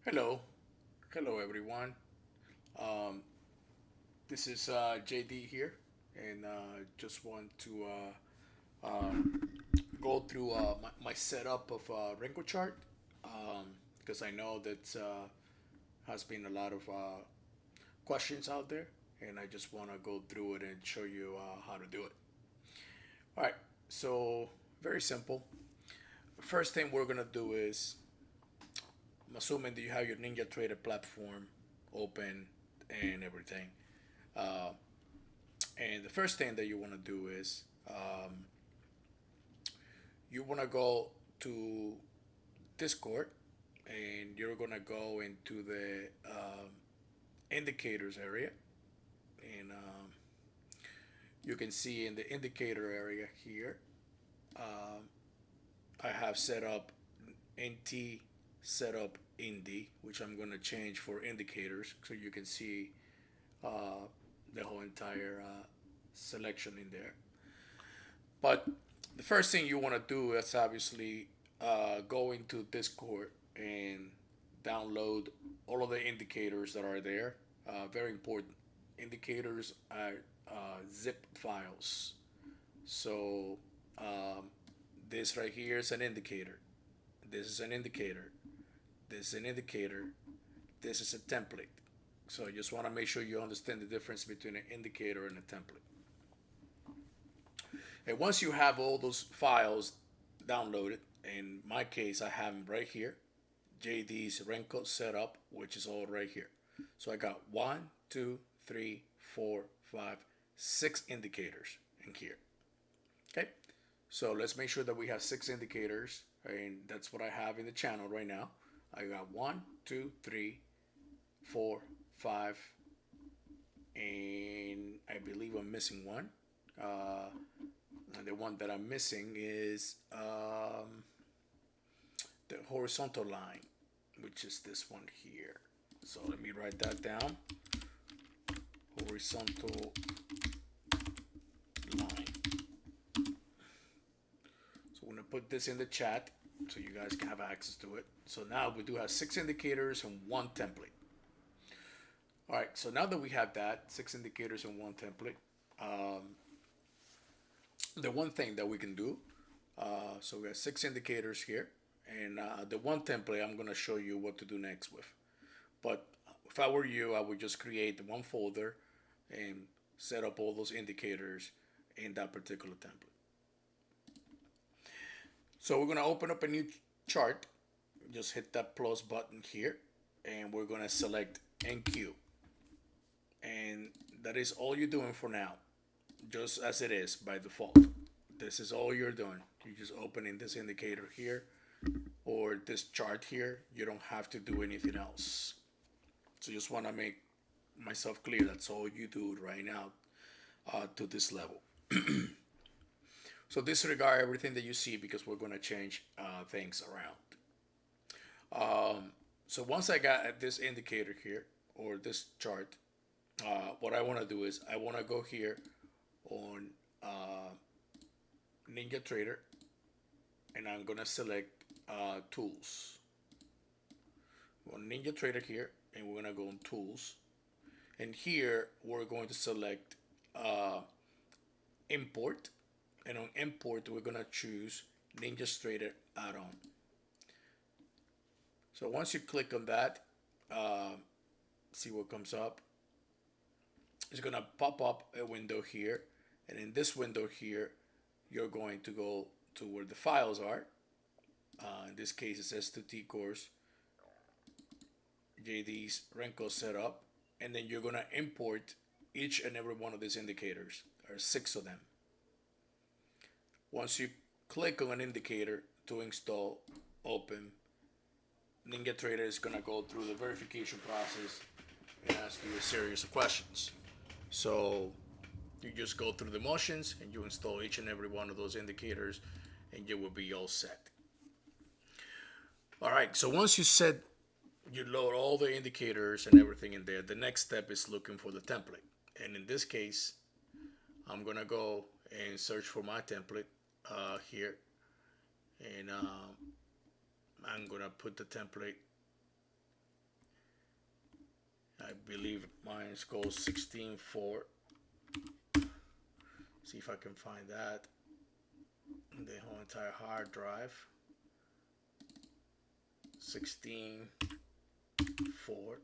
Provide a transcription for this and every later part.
Hello, hello everyone. Um, this is JD here, and just want to go through my setup of Renko Chart because I know that has been a lot of questions out there, and I just want to go through it and show you how to do it. All right, so very simple. First thing we're gonna do is, I'm assuming that you have your Ninja Trader platform open and everything. Uh, And the first thing that you want to do is you want to go to Discord and you're going to go into the indicators area. And you can see in the indicator area here, um, I have set up NT setup Indy, which I'm going to change for indicators so you can see uh, the whole entire selection in there. But the first thing you want to do is obviously go into Discord and download all of the indicators that are there. Very important. Indicators are zip files. So this right here is an indicator. This is an indicator. This is an indicator. This is a template. So you just want to make sure you understand the difference between an indicator and a template. And once you have all those files downloaded, in my case, I have them right here. JD's Renko Set Up, which is all right here. So I got one, two, three, four, five, six indicators in here. Okay. So let's make sure that we have six indicators, and that's what I have in the channel right now. I got one, two, three, four, five, and I believe I'm missing one. Uh, and the one that I'm missing is the horizontal line, which is this one here. So let me write that down. Horizontal line. So I'm gonna put this in the chat so you guys can have access to it. So now we do have six indicators and one template. All right, so now that we have that, six indicators and one template, the one thing that we can do, so we have six indicators here, and the one template I'm going to show you what to do next with. But if I were you, I would just create one folder and set up all those indicators in that particular template. So we're going to open up a new chart. Just hit that plus button here, and we're going to select NQ. And that is all you're doing for now, just as it is by default. This is all you're doing. You're just opening this indicator here or this chart here. You don't have to do anything else. So just want to make myself clear. That's all you do right now to this level. So disregard everything that you see because we're going to change things around. So once I got this indicator here or this chart, what I want to do is I want to go here on Ninja Trader and I'm going to select tools. On Ninja Trader here and we're going to go on tools. And here we're going to select import. And on import, we're going to choose Ninja Trader add-on. So once you click on that, see what comes up. It's going to pop up a window here. And in this window here, you're going to go to where the files are. In this case, it says to T course, JD's Renko setup. And then you're going to import each and every one of these indicators. There are six of them. Once you click on an indicator to install, open, Ninja Trader is going to go through the verification process and ask you a series of questions. So you just go through the motions and you install each and every one of those indicators and you will be all set. All right, so once you load all the indicators and everything in there, the next step is looking for the template. And in this case, I'm going to go and search for my template here. And I'm going to put the template I believe mine goes 16.4. See if I can find that. The whole entire hard drive. 16.4,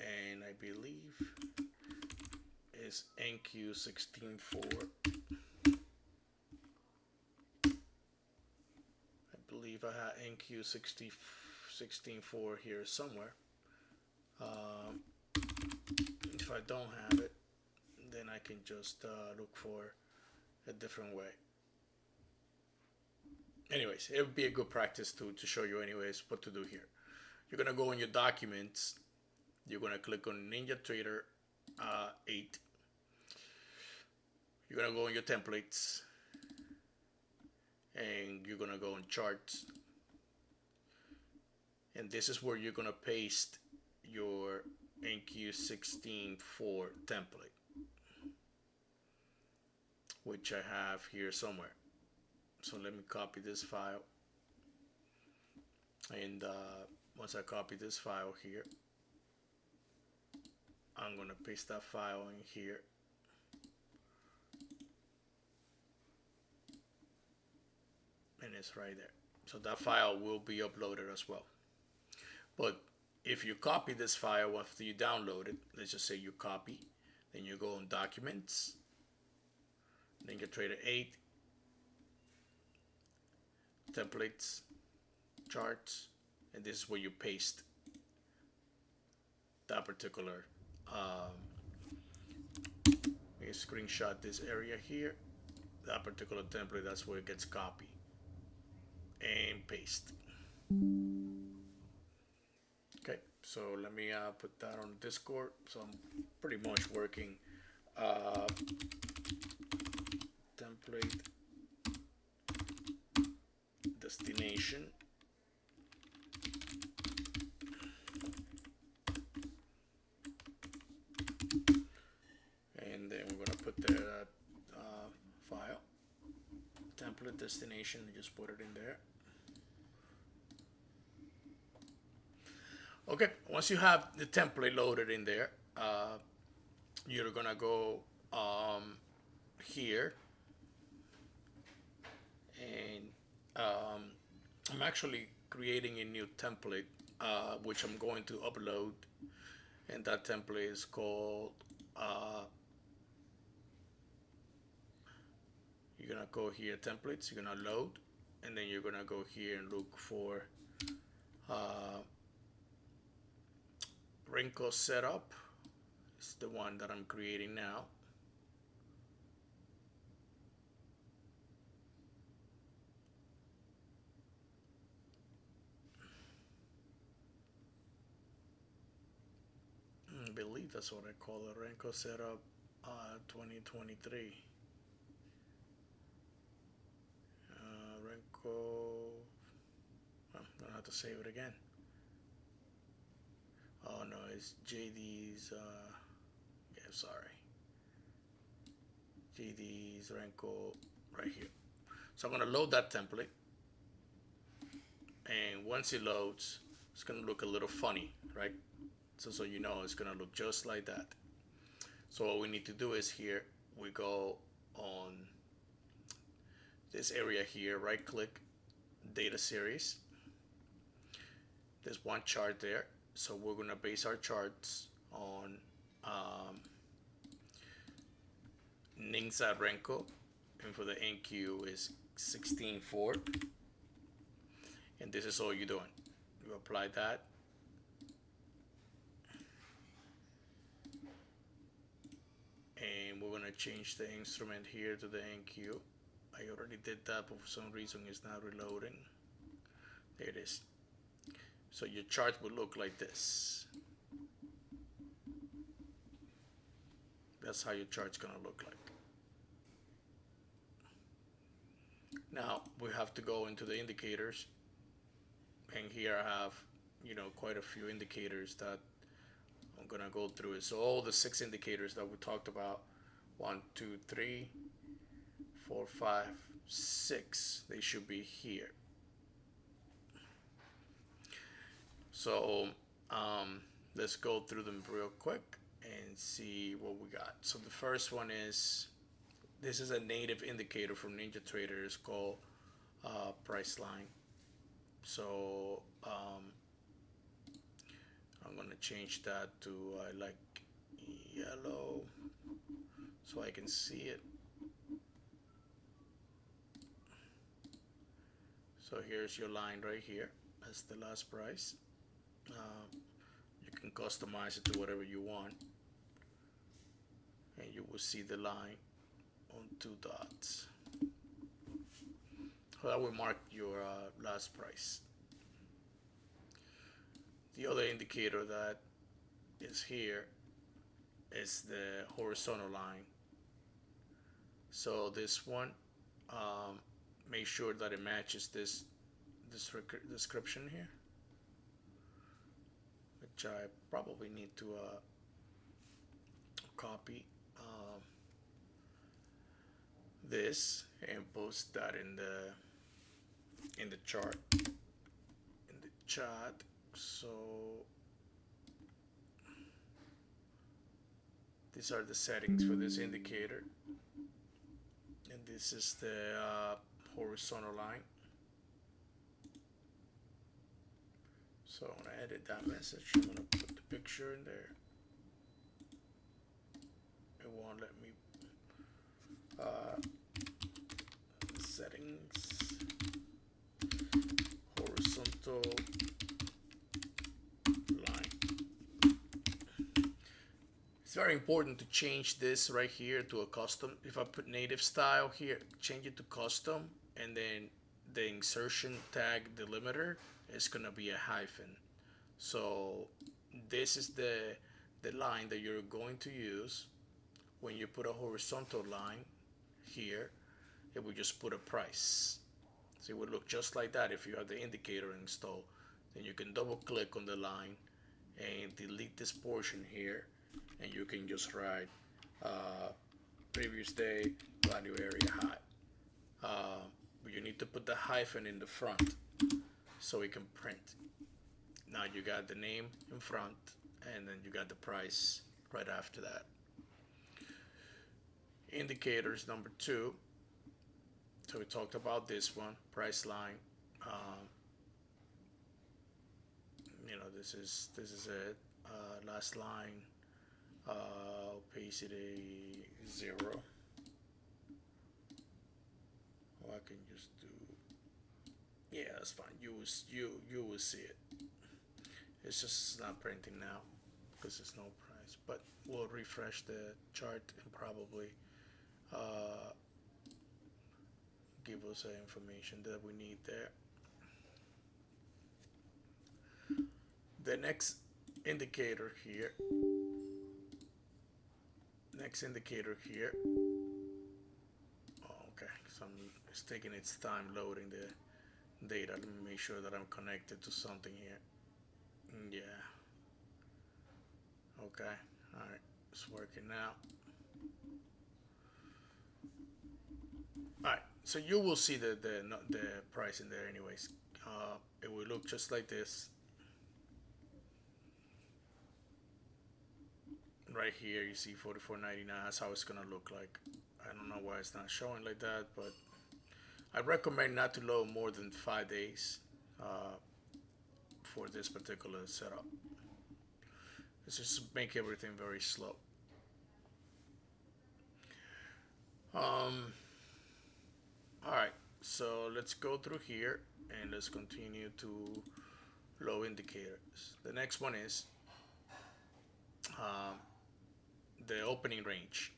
and I believe is NQ 16.4. I believe I had NQ 16.4 here somewhere. If I don't have it, then I can just look for a different way. Anyways, it would be a good practice to show you anyways what to do here. You're gonna go in your documents. You're gonna click on NinjaTrader 8. You're gonna go in your templates, and you're gonna go in charts, and this is where you're gonna paste your NQ 16.4 template, which I have here somewhere. So let me copy this file, and once I copy this file here, I'm gonna paste that file in here. And it's right there. So that file will be uploaded as well. But if you copy this file after you download it, let's just say you copy, then you go on Documents, NinjaTrader 8, Templates, Charts, and this is where you paste that particular. You screenshot this area here, that particular template. That's where it gets copied and paste. Okay, so let me put that on Discord. So I'm pretty much working template destination, and then we're gonna put the file template destination and just put it in there. Okay, once you have the template loaded in there, you're gonna go here, and I'm actually creating a new template which I'm going to upload, and that template is called you're gonna go here, templates, you're gonna load, and then you're gonna go here and look for Renko Set Up. It's the one that I'm creating now. I believe that's what I call it, Renko Set Up 2023. Renko, I'm gonna have to save it again. Oh no, it's JD's, yeah, sorry. JD's Renko right here. So I'm gonna load that template. And once it loads, it's gonna look a little funny, right? So you know it's gonna look just like that. So what we need to do is here, we go on this area here, right click, data series. There's one chart there. So we're gonna base our charts on Ningsat Renko, and for the NQ is 16.4, and this is all you're doing. You apply that, and we're gonna change the instrument here to the NQ. I already did that, but for some reason it's not reloading. There it is. So your chart will look like this. That's how your chart's gonna look like. Now we have to go into the indicators, and here I have, you know, quite a few indicators that I'm gonna go through it. So all the 6 indicators that we talked about, 1, 2, 3, 4, 5, 6, they should be here. So let's go through them real quick and see what we got. So the first one is, this is a native indicator from NinjaTrader. It's called price line. So I'm gonna change that to I like yellow so I can see it. So here's your line right here. That's the last price. You can customize it to whatever you want, and you will see the line on 2 dots. So that will mark your last price. The other indicator that is here is the horizontal line. So this one, make sure that it matches this description here, which I probably need to copy this and post that in the chart, in the chat. So these are the settings for this indicator, and this is the horizontal line. So I'm gonna edit that message. I'm gonna put the picture in there. It won't let me. Settings, horizontal line. It's very important to change this right here to a custom. If I put native style here, change it to custom, and then the insertion tag delimiter is gonna be a hyphen. So this is the line that you're going to use when you put a horizontal line here. It will just put a price. So it would look just like that if you have the indicator installed. Then you can double click on the line and delete this portion here, and you can just write previous day value area high. But you need to put the hyphen in the front so it can print. Now you got the name in front, and then you got the price right after that. Indicators number 2. So we talked about this one, price line. This is it. Last line, opacity 0. Or I can just do, yeah, that's fine. You will see it. It's just not printing now because there's no price. But we'll refresh the chart and probably give us the information that we need there. The next indicator here. Oh, okay, so it's taking its time loading the data. Let me make sure that I'm connected to something here. Yeah. Okay. All right. It's working now. All right. So you will see the price in there, anyways. It will look just like this. Right here, you see 44.99. That's how it's gonna look like. I don't know why it's not showing like that, but I recommend not to load more than 5 days for this particular setup. It's just make everything very slow. All right, so let's go through here and let's continue to low indicators. The next one is the opening range,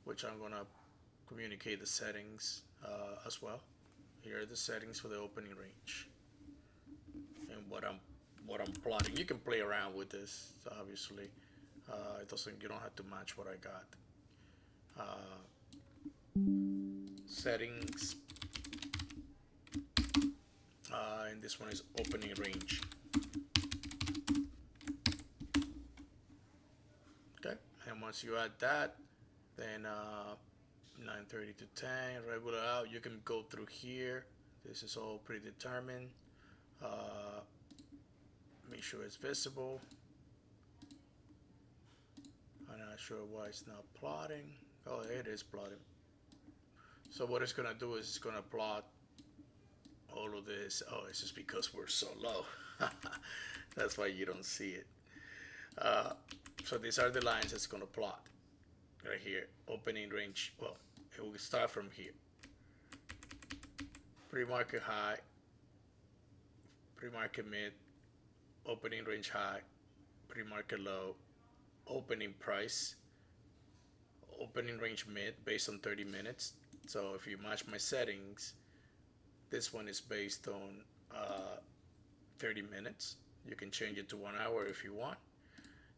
which I'm gonna communicate the settings as well. Here are the settings for the opening range and what I'm plotting. You can play around with this, obviously. You don't have to match what I got. Settings, and this one is opening range. Okay, and once you add that, then 9:30 to 10 regular out. You can go through here. This is all predetermined. make sure it's visible. I'm not sure why it's not plotting. Oh, it is plotting. So what it's gonna do is it's gonna plot all of this. Oh, it's just because we're so low. That's why you don't see it. So these are the lines it's gonna plot right here. Opening range. Well, it will start from here. Pre-market high, pre-market mid, opening range high, pre-market low, opening price, opening range mid based on 30 minutes. So if you match my settings, this one is based on 30 minutes. You can change it to 1 hour if you want.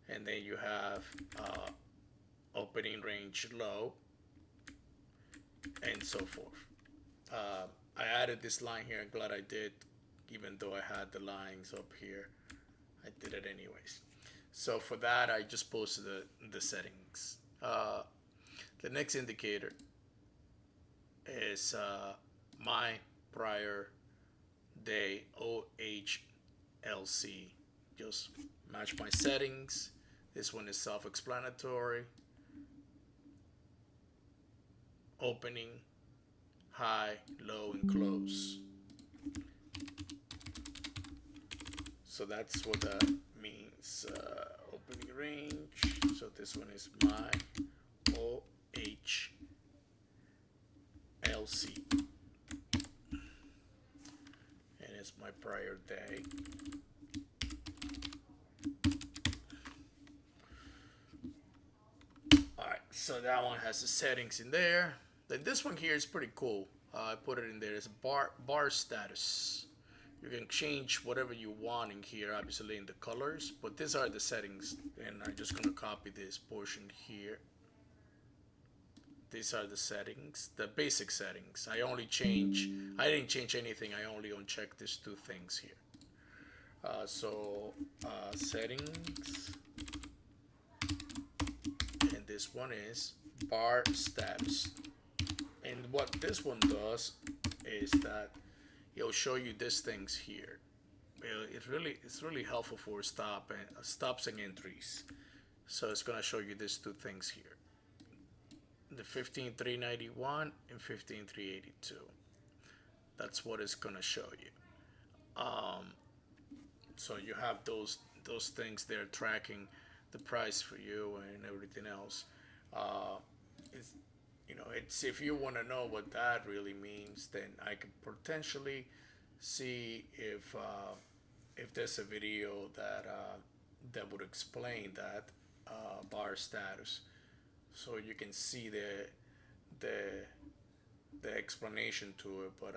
And then you have opening range low and so forth. I added this line here. I'm glad I did, even though I had the lines up here. I did it anyways. So for that, I just posted the settings. The next indicator is my prior day OHLC. Just match my settings. This one is self-explanatory. Opening, high, low, and close. So that's what that means. Opening range. So this one is my OHLC. And it's my prior day. Alright, so that one has the settings in there. Then this one here is pretty cool. I put it in there. It's bar status. You can change whatever you want in here, obviously in the colors, but these are the settings, and I'm just gonna copy this portion here. These are the settings, the basic settings. I didn't change anything. I only unchecked these two things here. Settings, and this one is bar status. And what this one does is that it'll show you these things here. It's really helpful for stops and entries. So it's gonna show you these two things here. The 15,391 and 15,382. That's what it's gonna show you. So you have those things there tracking the price for you and everything else. It's if you want to know what that really means, then I could potentially see if there's a video that would explain that bar status, so you can see the explanation to it. But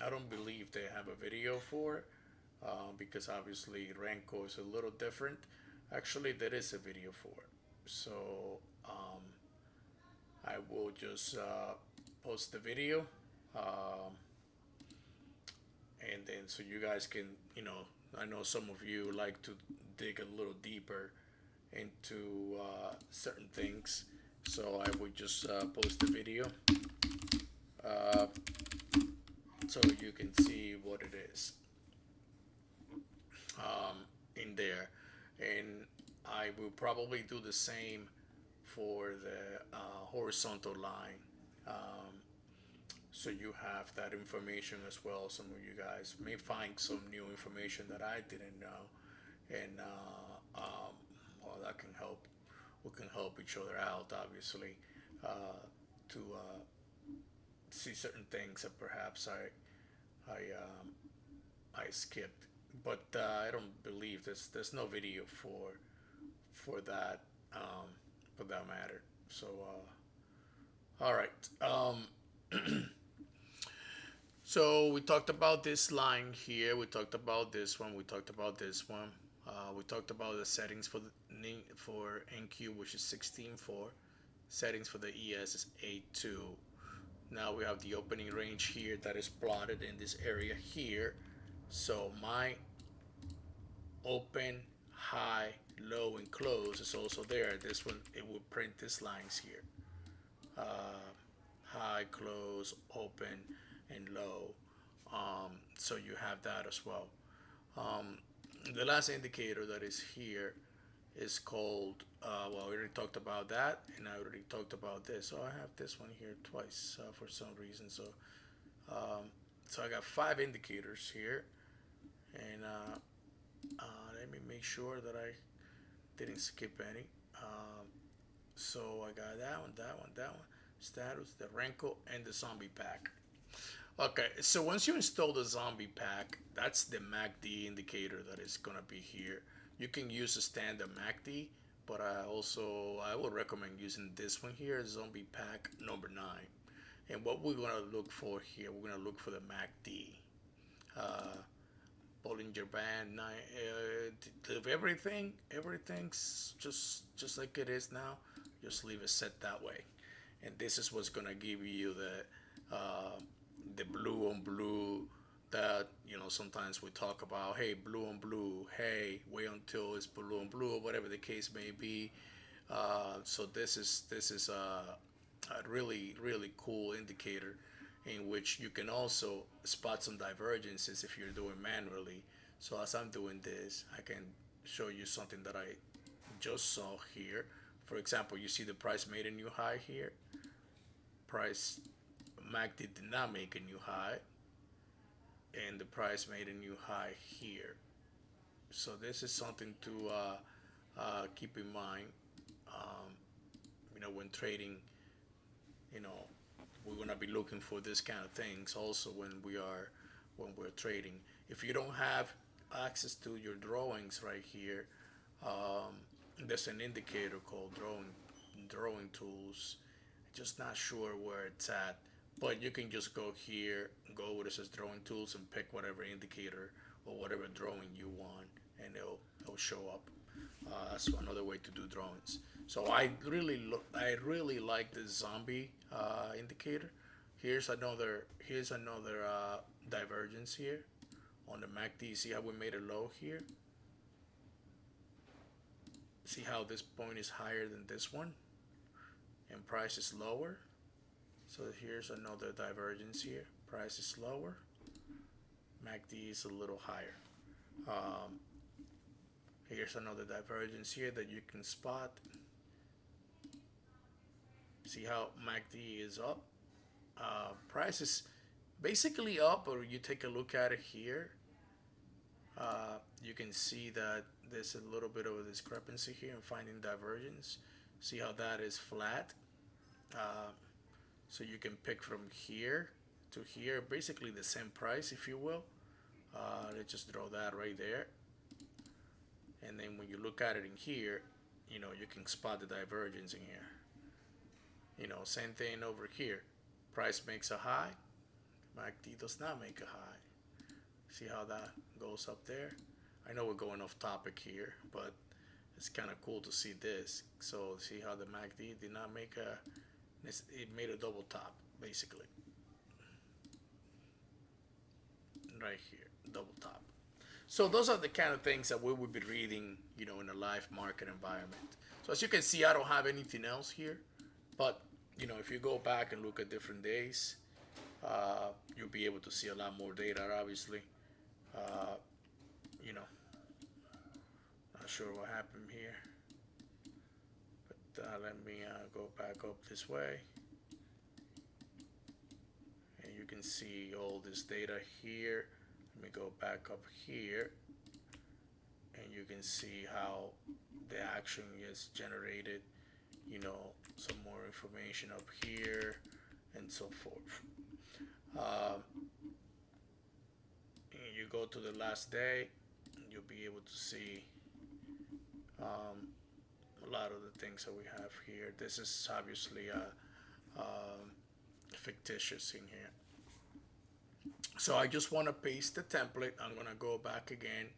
I don't believe they have a video for it because obviously Renko is a little different. Actually, there is a video for it, so I will just post the video, and then so you guys can, I know some of you like to dig a little deeper into certain things, so I would just post the video so you can see what it is in there. And I will probably do the same for the horizontal line, so you have that information as well. Some of you guys may find some new information that I didn't know, and well, that can help. We can help each other out, obviously, to see certain things that perhaps I skipped. But I don't believe there's no video for that for that matter. So all right. So we talked about this line here. We talked about this one. We talked about this one. We talked about the settings for NQ, which is 16.4. Settings for the ES is 8.2. Now we have the opening range here that is plotted in this area here. So my open, high, low, and close is also there. This one, it will print these lines here. High, close, open, and low. So you have that as well. The last indicator that is here is called, well, we already talked about that, and I already talked about this. So I have this one here twice for some reason. Um, so I got 5 indicators here, and let me make sure that I didn't skip any. So I got that one, that one, that one. Status, the Renko, and the zombie pack. Okay, so once you install the zombie pack, that's the MACD indicator that is gonna be here. You can use a standard MACD, but I would recommend using this one here, zombie pack number 9. And what we're gonna look for here, we're gonna look for the MACD. Uh, Bollinger Band 9. Everything's just like it is now. Just leave it set that way, and this is what's gonna give you the blue on blue that sometimes we talk about. Hey, blue on blue. Hey, wait until it's blue on blue, or whatever the case may be. So this is a really cool indicator in which you can also spot some divergences if you're doing manually. So as I'm doing this, I can show you something that I just saw here. For example, you see the price made a new high here. Price MACD did not make a new high, and the price made a new high here. So this is something to keep in mind. Um, when trading, you know, we're gonna be looking for this kind of things also when we're trading. If you don't have access to your drawings right here, um, there's an indicator called drawing tools. Just not sure where it's at, but you can just go here, go where it says drawing tools, and pick whatever indicator or whatever drawing you want, and it'll show up. That's another way to do drawings. So I really like this zombie indicator. Here's another divergence here on the MACD. See how we made a low here? See how this point is higher than this one, and price is lower. So here's another divergence here. Price is lower. MACD is a little higher. Um, Here's another divergence here that you can spot. See how MACD is up. Price is basically up, or you take a look at it here. You can see that there's a little bit of a discrepancy here in finding divergence. See how that is flat. Uh, so you can pick from here to here, basically the same price, if you will. Let's just draw that right there. And then when you look at it in here, you can spot the divergence in here. Same thing over here. Price makes a high. MACD does not make a high. See how that goes up there? I know we're going off topic here, but it's kind of cool to see this. So see how the MACD did not make it made a double top, basically. Right here, double top. So those are the kind of things that we would be reading, in a live market environment. So as you can see, I don't have anything else here, but if you go back and look at different days, you'll be able to see a lot more data. Obviously, uh, not sure what happened here, but let me go back up this way, and you can see all this data here. Let me go back up here, and you can see how the action is generated. Some more information up here, and so forth. You go to the last day, you'll be able to see a lot of the things that we have here. This is obviously fictitious in here. So I just want to paste the template. I'm gonna go back again,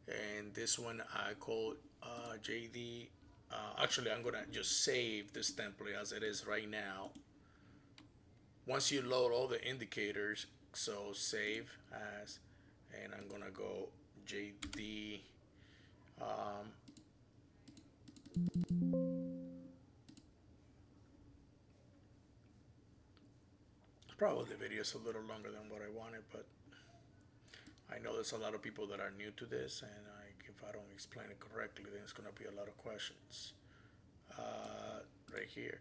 and this one I call JD. Actually, I'm gonna just save this template as it is right now. Once you load all the indicators, so save as, and I'm gonna go JD. Probably the video is a little longer than what I wanted, but I I know there's a lot of people that are new to this, and if I don't explain it correctly, then it's going to be a lot of questions. Right here,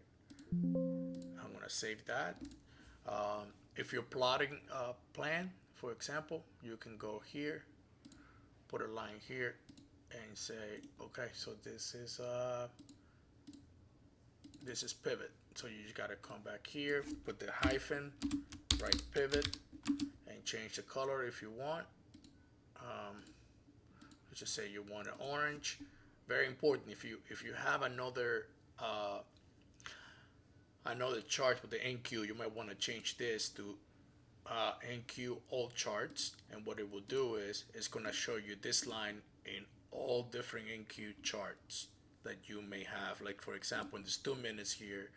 I'm going to save that. If you're plotting a plan, for example, you can go here, put a line here, and say, okay, so this is pivot. So you just got to come back here, put the hyphen, write pivot, and change the color if you want. Let's just say you want an orange. Very important. If you have another chart with the NQ, you might want to change this to NQ all charts. And what it will do is it's going to show you this line in all different NQ charts that you may have. Like for example, in this 2 minutes here,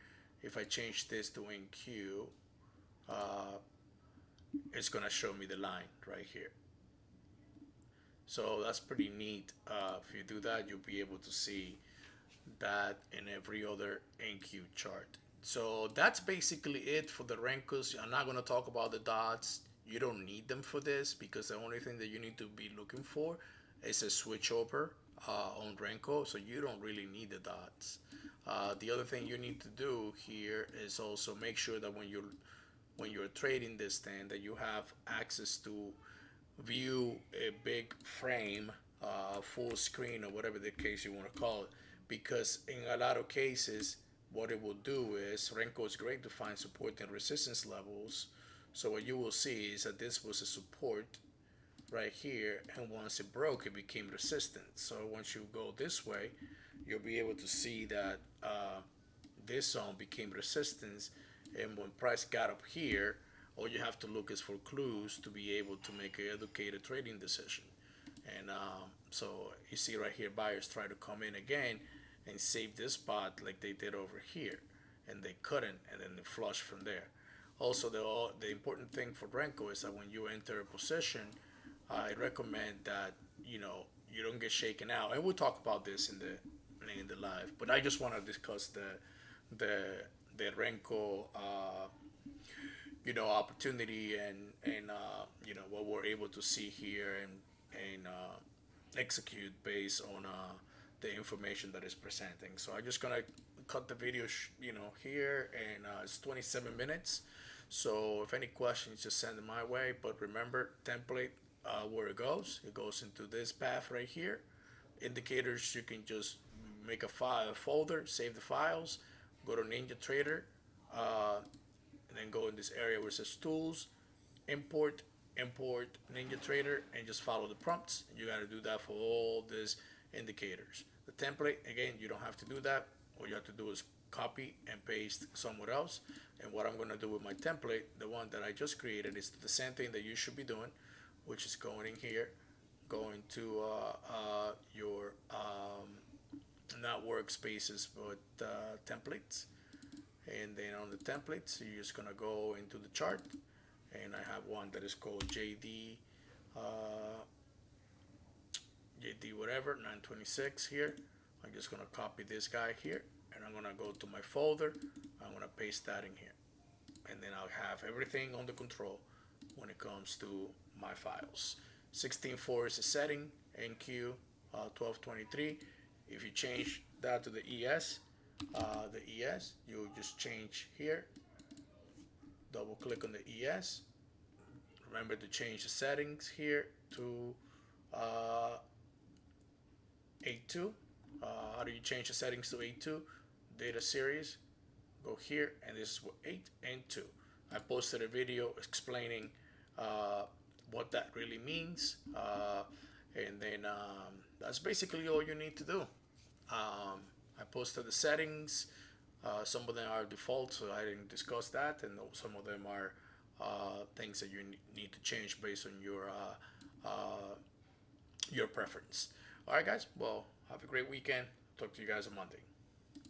if I change this to NQ, it's going to show me the line right here. So that's pretty neat. If you do that, you'll be able to see that in every other NQ chart. So that's basically it for the Renkos. I'm not going to talk about the dots. You don't need them for this because the only thing that you need to be looking for is a switchover on Renko. So you don't really need the dots. The other thing you need to do here is also make sure that when you're trading this thing, that you have access to view a big frame, full screen, or whatever the case you want to call it, because in a lot of cases what it will do is Renko is great to find support and resistance levels. So what you will see is that this was a support right here, and once it broke, it became resistance. So once you go this way, you'll be able to see that this zone became resistance, and when price got up here, all you have to look is for clues to be able to make an educated trading decision. And so you see right here, buyers try to come in again and save this spot like they did over here, and they couldn't, and then they flush from there. Also, the important thing for Renko is that when you enter a position, I recommend that you don't get shaken out, and we'll talk about this in the live. But I just want to discuss the Renko opportunity and what we're able to see here and execute based on the information that is presenting. So I'm just gonna cut the video here, and it's 27 minutes. So if any questions, just send them my way. But remember, template, where it goes into this path right here. Indicators, you can just make a folder, save the files, go to NinjaTrader, and then go in this area where it says tools, import NinjaTrader, and just follow the prompts. You got to do that for all these indicators. The template, again, you don't have to do that. All you have to do is copy and paste somewhere else. And what I'm going to do with my template, the one that I just created, is the same thing that you should be doing, which is going in here, going to your not workspaces, but templates. And then on the templates, you're just gonna go into the chart, and I have one that is called JD whatever 926 here. I'm just gonna copy this guy here, and I'm gonna go to my folder. I'm gonna paste that in here, and then I'll have everything under control when it comes to my files. 16.4 is the setting, NQ 1223. If you change that to the ES, you just change here, double click on the ES. Remember to change the settings here to A2. How do you change the settings to A2? Data series, go here, and this is what 8 and 2. I posted a video explaining what that really means, and then that's basically all you need to do. I posted the settings. Some of them are default, so I didn't discuss that, and some of them are things that you need to change based on your preference. All right, guys. Well, have a great weekend. Talk to you guys on Monday.